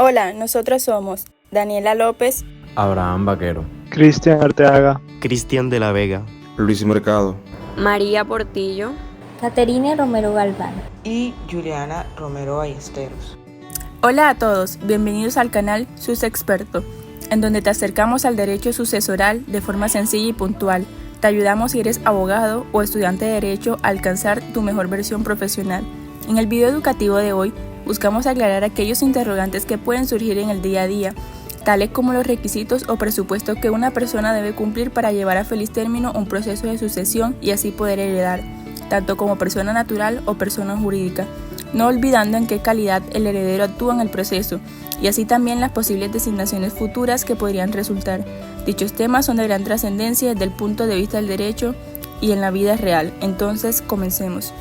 Hola, nosotros somos Daniela López, Abraham Vaquero, Cristian Arteaga, Cristian de la Vega, Luis Mercado, María Portillo, Caterine Romero Galván y Juliana Romero Ballesteros. Hola a todos, bienvenidos al canal Sus Experto, en donde te acercamos al derecho sucesoral de forma sencilla y puntual. Te ayudamos si eres abogado o estudiante de derecho a alcanzar tu mejor versión profesional. En el video educativo de hoy, buscamos aclarar aquellos interrogantes que pueden surgir en el día a día, tales como los requisitos o presupuestos que una persona debe cumplir para llevar a feliz término un proceso de sucesión y así poder heredar, tanto como persona natural o persona jurídica, no olvidando en qué calidad el heredero actúa en el proceso, y así también las posibles designaciones futuras que podrían resultar. Dichos temas son de gran trascendencia desde el punto de vista del derecho y en la vida real. Entonces, comencemos.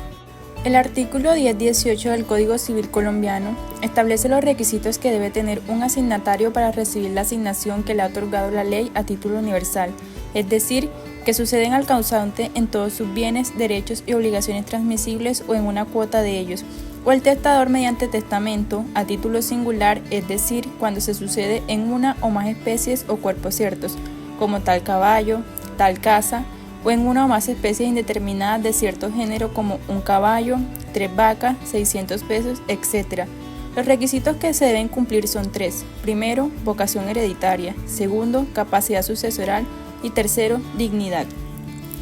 El artículo 1018 del Código Civil colombiano establece los requisitos que debe tener un asignatario para recibir la asignación que le ha otorgado la ley a título universal, es decir, que suceden al causante en todos sus bienes, derechos y obligaciones transmisibles o en una cuota de ellos, o el testador mediante testamento a título singular, es decir, cuando se sucede en una o más especies o cuerpos ciertos, como tal caballo, tal casa, o en una o más especies indeterminadas de cierto género como un caballo, 3 vacas, 600 pesos, etc. Los requisitos que se deben cumplir son 3. Primero, vocación hereditaria. Segundo, capacidad sucesoral. Y tercero, dignidad.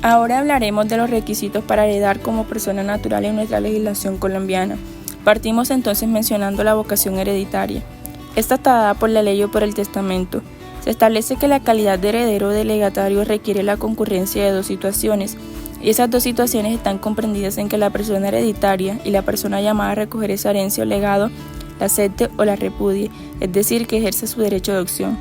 Ahora hablaremos de los requisitos para heredar como persona natural en nuestra legislación colombiana. Partimos entonces mencionando la vocación hereditaria. Esta está dada por la ley o por el testamento. Se establece que la calidad de heredero o de legatario requiere la concurrencia de 2 situaciones, y esas 2 situaciones están comprendidas en que la persona hereditaria y la persona llamada a recoger esa herencia o legado la acepte o la repudie, es decir, que ejerce su derecho de opción.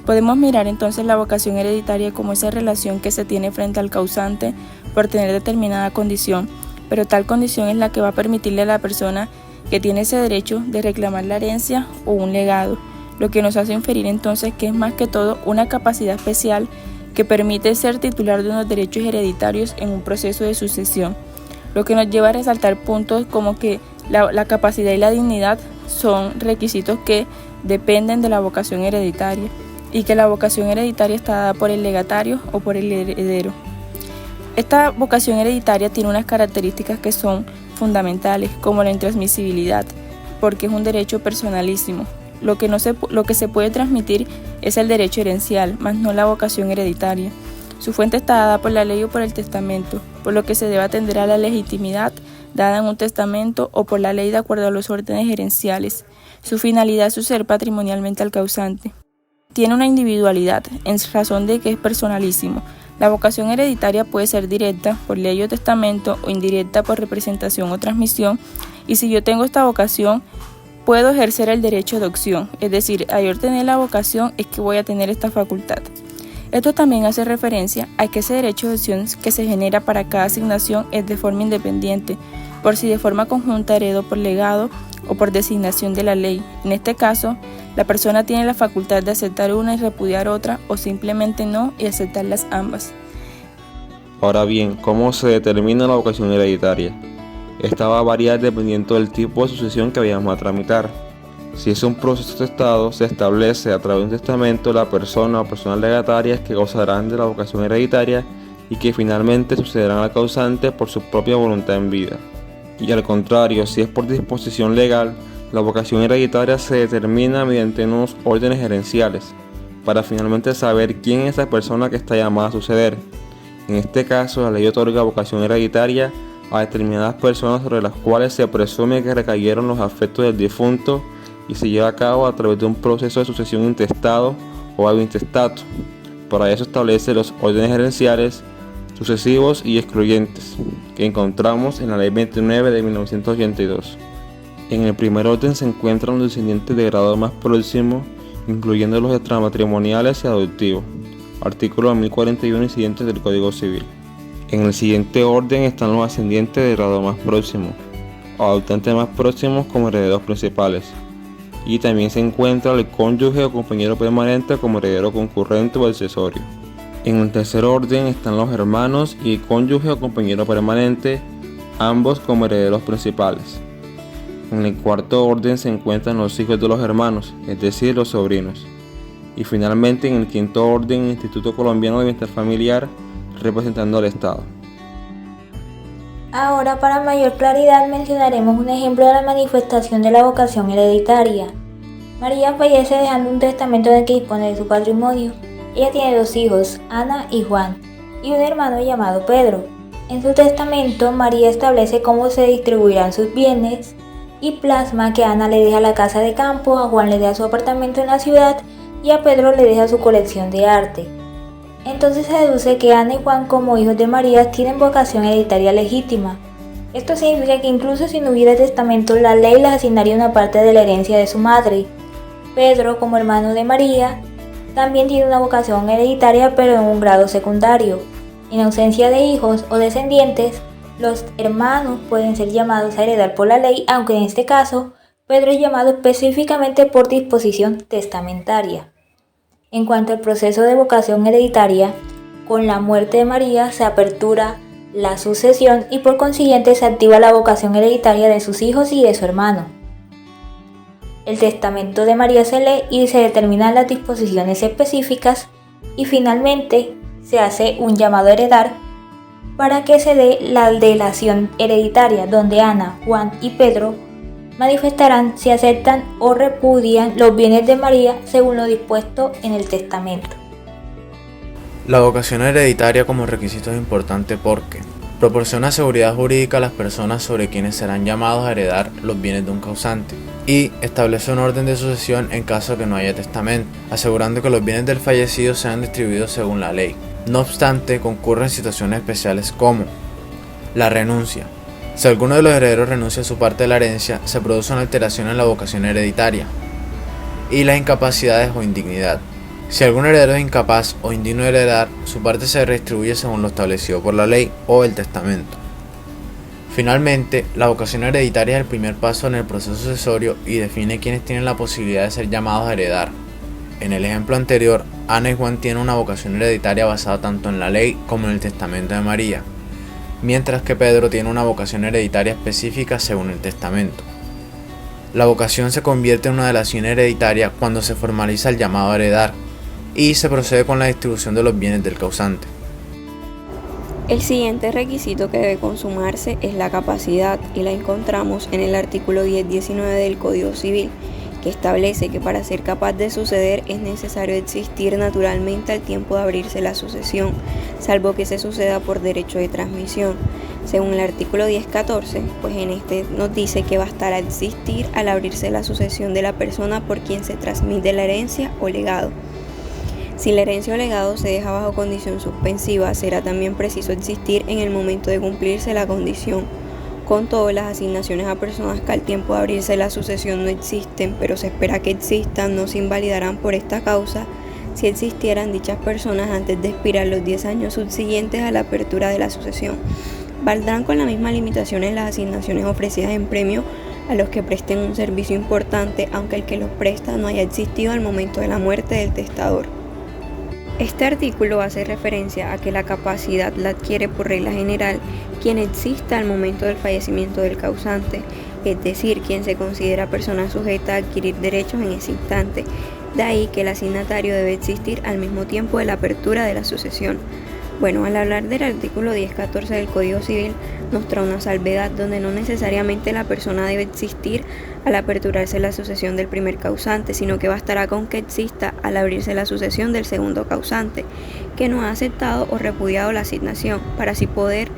Podemos mirar entonces la vocación hereditaria como esa relación que se tiene frente al causante por tener determinada condición, pero tal condición es la que va a permitirle a la persona que tiene ese derecho de reclamar la herencia o un legado, lo que nos hace inferir entonces que es más que todo una capacidad especial que permite ser titular de unos derechos hereditarios en un proceso de sucesión, lo que nos lleva a resaltar puntos como que la capacidad y la dignidad son requisitos que dependen de la vocación hereditaria y que la vocación hereditaria está dada por el legatario o por el heredero. Esta vocación hereditaria tiene unas características que son fundamentales, como la intransmisibilidad, porque es un derecho personalísimo. Lo que se puede transmitir es el derecho herencial, más no la vocación hereditaria. Su fuente está dada por la ley o por el testamento, por lo que se debe atender a la legitimidad dada en un testamento o por la ley de acuerdo a los órdenes herenciales. Su finalidad es suceder patrimonialmente al causante. Tiene una individualidad, en razón de que es personalísimo. La vocación hereditaria puede ser directa por ley o testamento o indirecta por representación o transmisión, y si yo tengo esta vocación, puedo ejercer el derecho de opción, es decir, al yo tener la vocación es que voy a tener esta facultad. Esto también hace referencia a que ese derecho de opción que se genera para cada asignación es de forma independiente, por si de forma conjunta heredo por legado o por designación de la ley. En este caso, la persona tiene la facultad de aceptar una y repudiar otra, o simplemente no y aceptarlas ambas. Ahora bien, ¿cómo se determina la vocación hereditaria? Esta va a variar dependiendo del tipo de sucesión que vayamos a tramitar. Si es un proceso testado, se establece a través de un testamento la persona o personas legatarias que gozarán de la vocación hereditaria y que finalmente sucederán al causante por su propia voluntad en vida. Y al contrario, si es por disposición legal, la vocación hereditaria se determina mediante unos órdenes herenciales, para finalmente saber quién es esa persona que está llamada a suceder. En este caso, la ley otorga vocación hereditaria a determinadas personas sobre las cuales se presume que recayeron los afectos del difunto y se lleva a cabo a través de un proceso de sucesión intestado o ab intestato. Para eso establece los órdenes herenciales sucesivos y excluyentes que encontramos en la Ley 29 de 1982. En el primer orden se encuentran los descendientes de grado más próximo, incluyendo los extramatrimoniales y adoptivos, artículos 1041 y siguientes del Código Civil. En el siguiente orden están los ascendientes de grado más próximo, o adoptantes más próximos como herederos principales, y también se encuentra el cónyuge o compañero permanente como heredero concurrente o accesorio. En el tercer orden están los hermanos y el cónyuge o compañero permanente, ambos como herederos principales. En el cuarto orden se encuentran los hijos de los hermanos, es decir, los sobrinos. Y finalmente en el quinto orden, el Instituto Colombiano de Bienestar Familiar, representando al Estado. Ahora, para mayor claridad, mencionaremos un ejemplo de la manifestación de la vocación hereditaria. María fallece dejando un testamento en el que dispone de su patrimonio. Ella tiene 2 hijos, Ana y Juan, y un hermano llamado Pedro. En su testamento, María establece cómo se distribuirán sus bienes y plasma que Ana le deja la casa de campo, a Juan le deja su apartamento en la ciudad y a Pedro le deja su colección de arte. Entonces se deduce que Ana y Juan, como hijos de María, tienen vocación hereditaria legítima. Esto significa que incluso si no hubiera testamento, la ley les asignaría una parte de la herencia de su madre. Pedro, como hermano de María, también tiene una vocación hereditaria, pero en un grado secundario. En ausencia de hijos o descendientes, los hermanos pueden ser llamados a heredar por la ley, aunque en este caso, Pedro es llamado específicamente por disposición testamentaria. En cuanto al proceso de vocación hereditaria, con la muerte de María se apertura la sucesión y por consiguiente se activa la vocación hereditaria de sus hijos y de su hermano. El testamento de María se lee y se determinan las disposiciones específicas y finalmente se hace un llamado a heredar para que se dé la delación hereditaria, donde Ana, Juan y Pedro manifestarán si aceptan o repudian los bienes de María según lo dispuesto en el testamento. La vocación hereditaria como requisito es importante porque proporciona seguridad jurídica a las personas sobre quienes serán llamados a heredar los bienes de un causante y establece un orden de sucesión en caso de que no haya testamento, asegurando que los bienes del fallecido sean distribuidos según la ley. No obstante, concurren situaciones especiales como la renuncia. Si alguno de los herederos renuncia a su parte de la herencia, se produce una alteración en la vocación hereditaria. Y las incapacidades o indignidad. Si algún heredero es incapaz o indigno de heredar, su parte se redistribuye según lo establecido por la ley o el testamento. Finalmente, la vocación hereditaria es el primer paso en el proceso sucesorio y define quiénes tienen la posibilidad de ser llamados a heredar. En el ejemplo anterior, Ana y Juan tienen una vocación hereditaria basada tanto en la ley como en el testamento de María, mientras que Pedro tiene una vocación hereditaria específica según el testamento. La vocación se convierte en una delación hereditaria cuando se formaliza el llamado a heredar y se procede con la distribución de los bienes del causante. El siguiente requisito que debe consumarse es la capacidad y la encontramos en el artículo 10-19 del Código Civil, que establece que para ser capaz de suceder es necesario existir naturalmente al tiempo de abrirse la sucesión, salvo que se suceda por derecho de transmisión. Según el artículo 10-14, pues en este nos dice que bastará existir al abrirse la sucesión de la persona por quien se transmite la herencia o legado. Si la herencia o legado se deja bajo condición suspensiva, será también preciso existir en el momento de cumplirse la condición. Con todo, las asignaciones a personas que al tiempo de abrirse la sucesión no existen, pero se espera que existan, no se invalidarán por esta causa si existieran dichas personas antes de expirar los 10 años subsiguientes a la apertura de la sucesión. Valdrán con la misma limitación en las asignaciones ofrecidas en premio a los que presten un servicio importante, aunque el que los presta no haya existido al momento de la muerte del testador. Este artículo hace referencia a que la capacidad la adquiere por regla general quien exista al momento del fallecimiento del causante, es decir, quien se considera persona sujeta a adquirir derechos en ese instante. De ahí que el asignatario debe existir al mismo tiempo de la apertura de la sucesión. Bueno, al hablar del artículo 10-14 del Código Civil, nos trae una salvedad donde no necesariamente la persona debe existir al aperturarse la sucesión del primer causante, sino que bastará con que exista al abrirse la sucesión del segundo causante, que no ha aceptado o repudiado la asignación, para así poder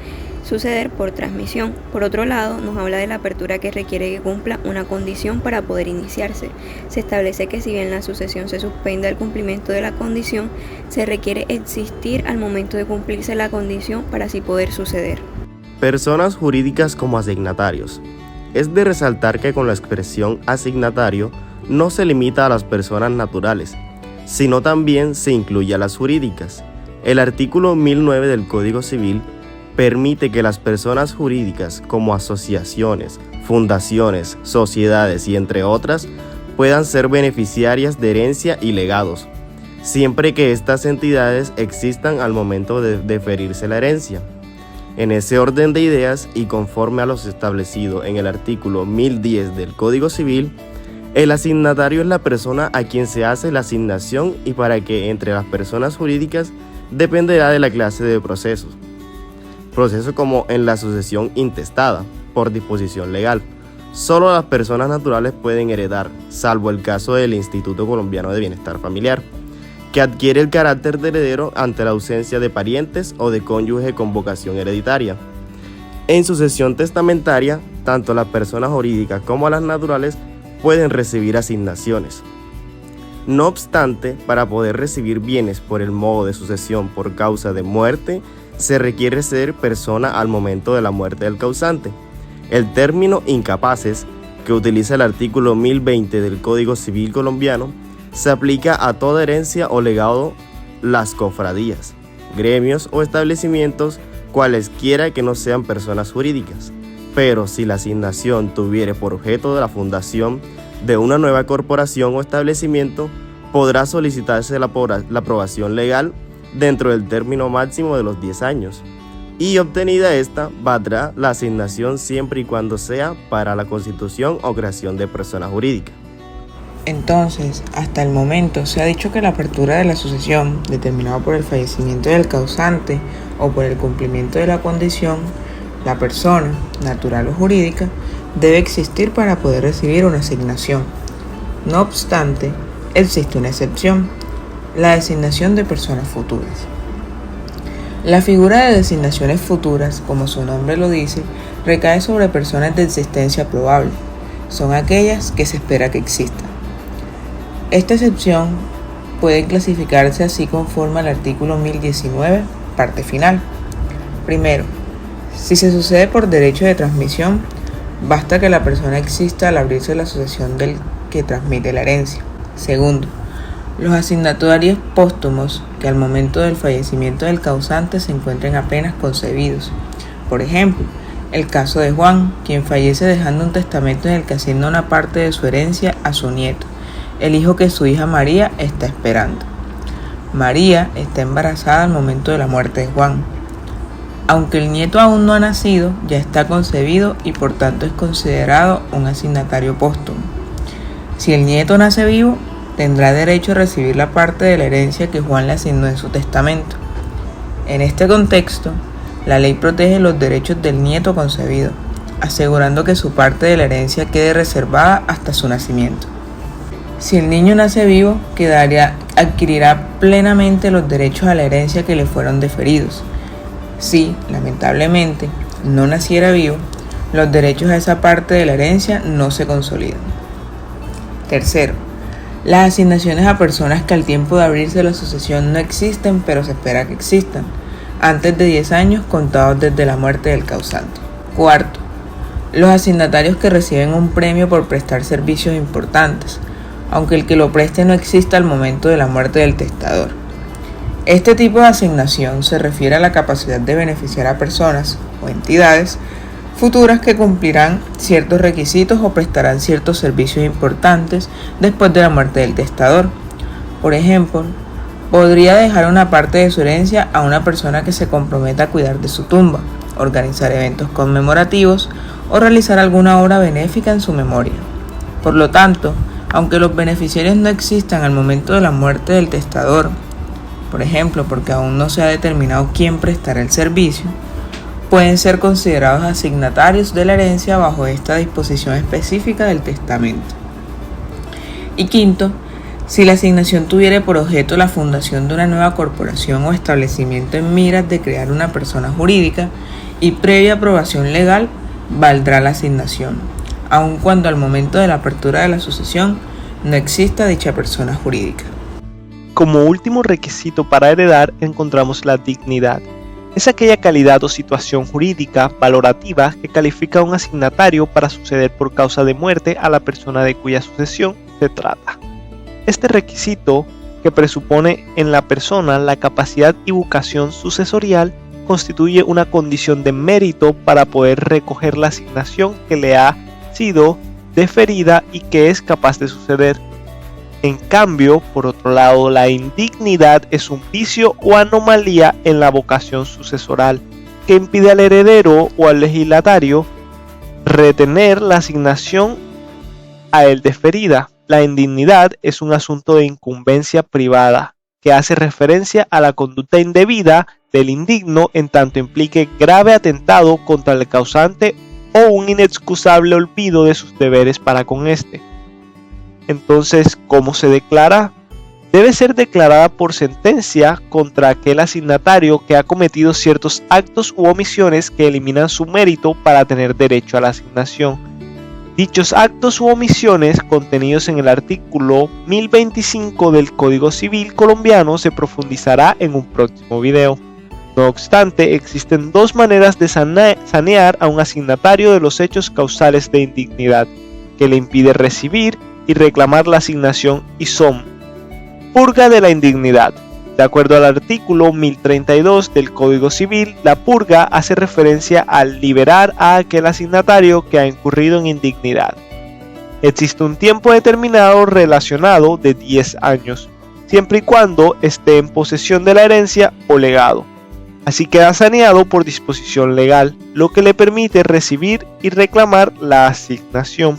suceder por transmisión. Por otro lado, nos habla de la apertura que requiere que cumpla una condición para poder iniciarse. Se establece que si bien la sucesión se suspende al cumplimiento de la condición, se requiere existir al momento de cumplirse la condición para así poder suceder. Personas jurídicas como asignatarios. Es de resaltar que con la expresión asignatario no se limita a las personas naturales, sino también se incluye a las jurídicas. El artículo 1009 del Código Civil permite que las personas jurídicas como asociaciones, fundaciones, sociedades y entre otras puedan ser beneficiarias de herencia y legados, siempre que estas entidades existan al momento de deferirse la herencia. En ese orden de ideas y conforme a lo establecido en el artículo 1010 del Código Civil, el asignatario es la persona a quien se hace la asignación y para que entre las personas jurídicas dependerá de la clase de procesos. Procesos como en la sucesión intestada, por disposición legal. Solo las personas naturales pueden heredar, salvo el caso del Instituto Colombiano de Bienestar Familiar, que adquiere el carácter de heredero ante la ausencia de parientes o de cónyuge con vocación hereditaria. En sucesión testamentaria, tanto las personas jurídicas como las naturales pueden recibir asignaciones. No obstante, para poder recibir bienes por el modo de sucesión por causa de muerte, se requiere ser persona al momento de la muerte del causante. El término incapaces, que utiliza el artículo 1020 del Código Civil colombiano, se aplica a toda herencia o legado las cofradías, gremios o establecimientos cualesquiera que no sean personas jurídicas. Pero si la asignación tuviere por objeto de la fundación de una nueva corporación o establecimiento, podrá solicitarse la aprobación legal dentro del término máximo de los 10 años. Y obtenida esta, valdrá la asignación siempre y cuando sea para la constitución o creación de persona jurídica. Entonces, hasta el momento se ha dicho que la apertura de la sucesión, determinada por el fallecimiento del causante o por el cumplimiento de la condición, la persona, natural o jurídica, debe existir para poder recibir una asignación. No obstante, existe una excepción, la designación de personas futuras. La figura de designaciones futuras, como su nombre lo dice, recae sobre personas de existencia probable. Son aquellas que se espera que existan. Esta excepción puede clasificarse así conforme al artículo 1019, parte final. Primero, si se sucede por derecho de transmisión, basta que la persona exista al abrirse la sucesión del que transmite la herencia. Segundo, los asignatarios póstumos que al momento del fallecimiento del causante se encuentren apenas concebidos. Por ejemplo, el caso de Juan, quien fallece dejando un testamento en el que asigna una parte de su herencia a su nieto, el hijo que su hija María está esperando. María está embarazada al momento de la muerte de Juan. Aunque el nieto aún no ha nacido, ya está concebido y por tanto es considerado un asignatario póstumo. Si el nieto nace vivo, tendrá derecho a recibir la parte de la herencia que Juan le asignó en su testamento. En este contexto, la ley protege los derechos del nieto concebido, asegurando que su parte de la herencia quede reservada hasta su nacimiento. Si el niño nace vivo, adquirirá plenamente los derechos a la herencia que le fueron deferidos. Si, lamentablemente, no naciera vivo, los derechos a esa parte de la herencia no se consolidan. Tercero, las asignaciones a personas que al tiempo de abrirse la sucesión no existen, pero se espera que existan, antes de 10 años contados desde la muerte del causante. Cuarto, los asignatarios que reciben un premio por prestar servicios importantes, aunque el que lo preste no exista al momento de la muerte del testador. Este tipo de asignación se refiere a la capacidad de beneficiar a personas o entidades futuras que cumplirán ciertos requisitos o prestarán ciertos servicios importantes después de la muerte del testador. Por ejemplo, podría dejar una parte de su herencia a una persona que se comprometa a cuidar de su tumba, organizar eventos conmemorativos o realizar alguna obra benéfica en su memoria. Por lo tanto, aunque los beneficiarios no existan al momento de la muerte del testador, por ejemplo, porque aún no se ha determinado quién prestará el servicio, pueden ser considerados asignatarios de la herencia bajo esta disposición específica del testamento. Y quinto, si la asignación tuviera por objeto la fundación de una nueva corporación o establecimiento en miras de crear una persona jurídica y previa aprobación legal, valdrá la asignación, aun cuando al momento de la apertura de la sucesión no exista dicha persona jurídica. Como último requisito para heredar encontramos la dignidad. Es aquella calidad o situación jurídica valorativa que califica a un asignatario para suceder por causa de muerte a la persona de cuya sucesión se trata. Este requisito, que presupone en la persona la capacidad y vocación sucesorial, constituye una condición de mérito para poder recoger la asignación que le ha sido deferida y que es capaz de suceder. En cambio, por otro lado, la indignidad es un vicio o anomalía en la vocación sucesoral, que impide al heredero o al legislatario retener la asignación a él deferida. La indignidad es un asunto de incumbencia privada que hace referencia a la conducta indebida del indigno en tanto implique grave atentado contra el causante o un inexcusable olvido de sus deberes para con éste. Entonces, ¿cómo se declara? Debe ser declarada por sentencia contra aquel asignatario que ha cometido ciertos actos u omisiones que eliminan su mérito para tener derecho a la asignación. Dichos actos u omisiones contenidos en el artículo 1025 del Código Civil colombiano se profundizará en un próximo video. No obstante, existen dos maneras de sanear a un asignatario de los hechos causales de indignidad que le impide recibir y reclamar la asignación y son: purga de la indignidad. De acuerdo al artículo 1032 del Código Civil, la purga hace referencia al liberar a aquel asignatario que ha incurrido en indignidad. Existe un tiempo determinado relacionado de 10 años, siempre y cuando esté en posesión de la herencia o legado. Así queda saneado por disposición legal, lo que le permite recibir y reclamar la asignación.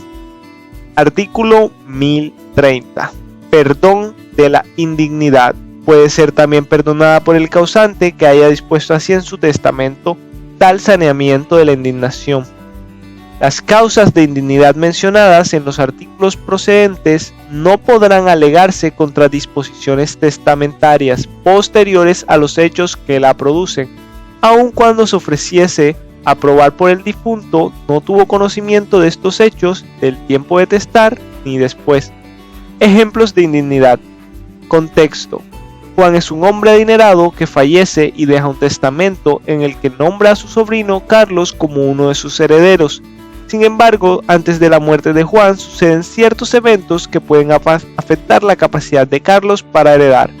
Artículo 1030. Perdón de la indignidad. Puede ser también perdonada por el causante que haya dispuesto así en su testamento tal saneamiento de la indignación. Las causas de indignidad mencionadas en los artículos procedentes no podrán alegarse contra disposiciones testamentarias posteriores a los hechos que la producen, aun cuando se ofreciese aprobar por el difunto no tuvo conocimiento de estos hechos del tiempo de testar ni después. Ejemplos de indignidad. Contexto. Juan es un hombre adinerado que fallece y deja un testamento en el que nombra a su sobrino Carlos como uno de sus herederos. Sin embargo, antes de la muerte de Juan suceden ciertos eventos que pueden afectar la capacidad de Carlos para heredar.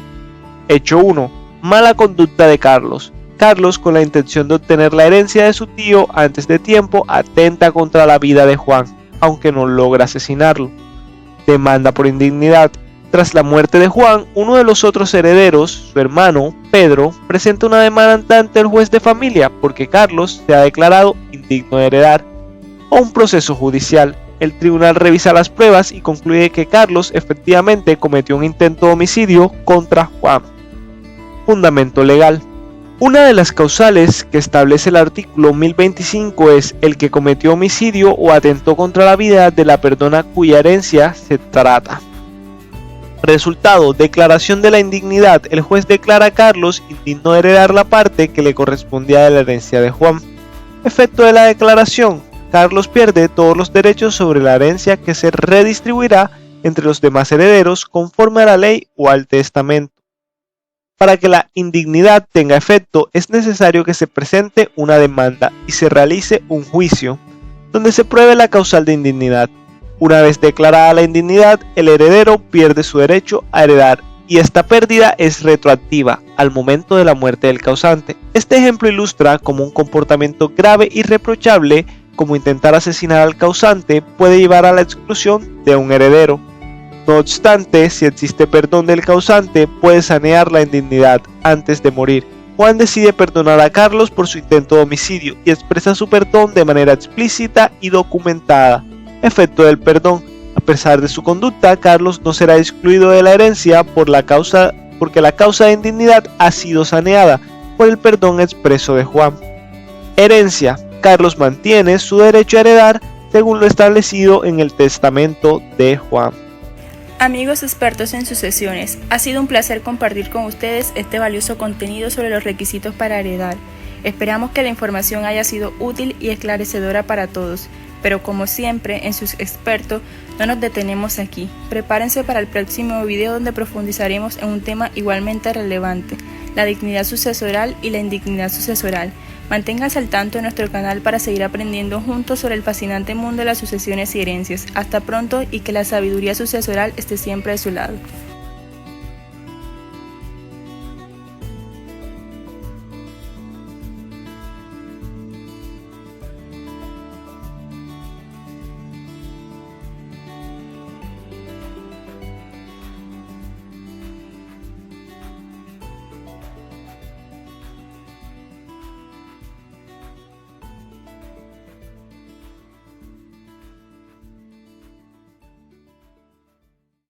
Hecho 1. Mala conducta de Carlos. Carlos, con la intención de obtener la herencia de su tío antes de tiempo, atenta contra la vida de Juan, aunque no logra asesinarlo. Demanda por indignidad. Tras la muerte de Juan, uno de los otros herederos, su hermano, Pedro, presenta una demanda ante el juez de familia porque Carlos se ha declarado indigno de heredar. O un proceso judicial. El tribunal revisa las pruebas y concluye que Carlos efectivamente cometió un intento de homicidio contra Juan. Fundamento legal. Una de las causales que establece el artículo 1025 es el que cometió homicidio o atentó contra la vida de la persona cuya herencia se trata. Resultado: declaración de la indignidad. El juez declara a Carlos indigno de heredar la parte que le correspondía de la herencia de Juan. Efecto de la declaración: Carlos pierde todos los derechos sobre la herencia que se redistribuirá entre los demás herederos conforme a la ley o al testamento. Para que la indignidad tenga efecto es necesario que se presente una demanda y se realice un juicio donde se pruebe la causal de indignidad. Una vez declarada la indignidad, el heredero pierde su derecho a heredar y esta pérdida es retroactiva al momento de la muerte del causante. Este ejemplo ilustra cómo un comportamiento grave y reprochable como intentar asesinar al causante puede llevar a la exclusión de un heredero. No obstante, si existe perdón del causante, puede sanear la indignidad antes de morir. Juan decide perdonar a Carlos por su intento de homicidio y expresa su perdón de manera explícita y documentada. Efecto del perdón: a pesar de su conducta, Carlos no será excluido de la herencia porque la causa de indignidad ha sido saneada por el perdón expreso de Juan. Herencia: Carlos mantiene su derecho a heredar según lo establecido en el testamento de Juan. Amigos expertos en sucesiones, ha sido un placer compartir con ustedes este valioso contenido sobre los requisitos para heredar. Esperamos que la información haya sido útil y esclarecedora para todos. Pero como siempre, en Sus Expertos no nos detenemos aquí. Prepárense para el próximo video donde profundizaremos en un tema igualmente relevante: la dignidad sucesoral y la indignidad sucesoral. Manténganse al tanto de nuestro canal para seguir aprendiendo juntos sobre el fascinante mundo de las sucesiones y herencias. Hasta pronto y que la sabiduría sucesoral esté siempre de su lado.